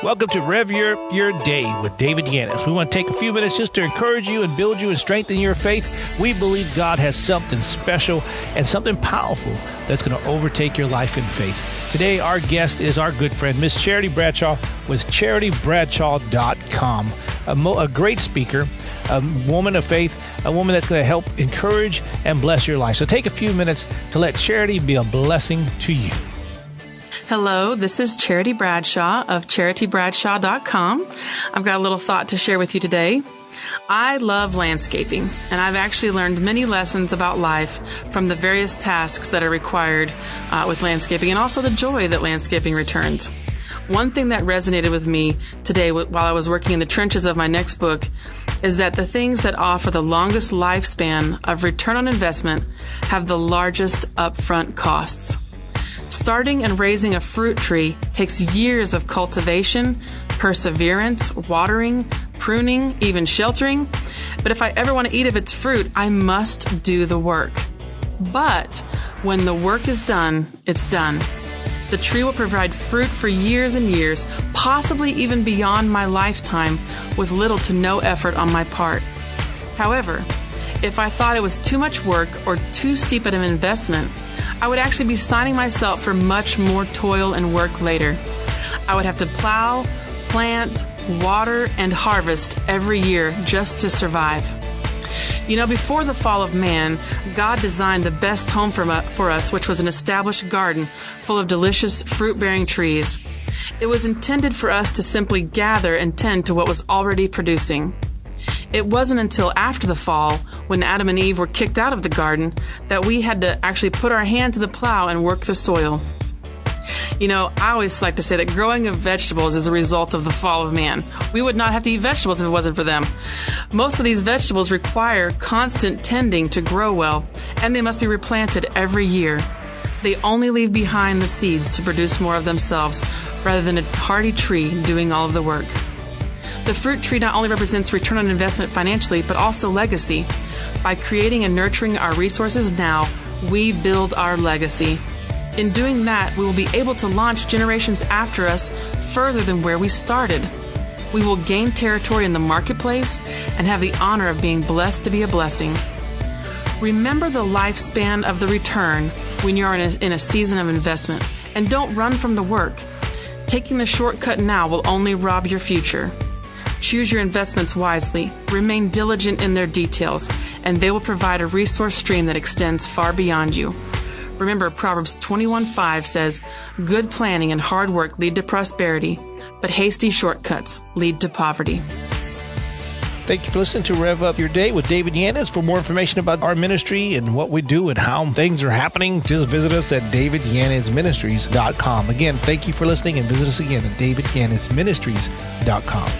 Welcome to Rev Your Day with David Yannis. We want to take a few minutes just to encourage you and build you and strengthen your faith. We believe God has something special and something powerful that's going to overtake your life in faith. Today, our guest is our good friend, Miss Charity Bradshaw with CharityBradshaw.com. A great speaker, a woman of faith, a woman that's going to help encourage and bless your life. So take a few minutes to let Charity be a blessing to you. Hello, this is Charity Bradshaw of CharityBradshaw.com. I've got a little thought to share with you today. I love landscaping, and I've actually learned many lessons about life from the various tasks that are required with landscaping, and also the joy that landscaping returns. One thing that resonated with me today while I was working in the trenches of my next book is that the things that offer the longest lifespan of return on investment have the largest upfront costs. Starting and raising a fruit tree takes years of cultivation, perseverance, watering, pruning, even sheltering. But if I ever want to eat of its fruit, I must do the work. But when the work is done, it's done. The tree will provide fruit for years and years, possibly even beyond my lifetime, with little to no effort on my part. However, if I thought it was too much work or too steep an investment, I would actually be signing myself for much more toil and work later. I would have to plow, plant, water, and harvest every year just to survive. You know, before the fall of man, God designed the best home for us, which was an established garden full of delicious fruit-bearing trees. It was intended for us to simply gather and tend to what was already producing. It wasn't until after the fall, when Adam and Eve were kicked out of the garden, that we had to actually put our hand to the plow and work the soil. You know, I always like to say that growing of vegetables is a result of the fall of man. We would not have to eat vegetables if it wasn't for them. Most of these vegetables require constant tending to grow well, and they must be replanted every year. They only leave behind the seeds to produce more of themselves, rather than a hardy tree doing all of the work. The fruit tree not only represents return on investment financially, but also legacy. By creating and nurturing our resources now, we build our legacy. In doing that, we will be able to launch generations after us further than where we started. We will gain territory in the marketplace and have the honor of being blessed to be a blessing. Remember the lifespan of the return when you're in a season of investment, and don't run from the work. Taking the shortcut now will only rob your future. Choose your investments wisely, remain diligent in their details, and they will provide a resource stream that extends far beyond you. Remember, Proverbs 21:5 says, "Good planning and hard work lead to prosperity, but hasty shortcuts lead to poverty." Thank you for listening to Rev Up Your Day with David Yannis. For more information about our ministry and what we do and how things are happening, just visit us at davidyannisministries.com. Again, thank you for listening, and visit us again at davidyannisministries.com.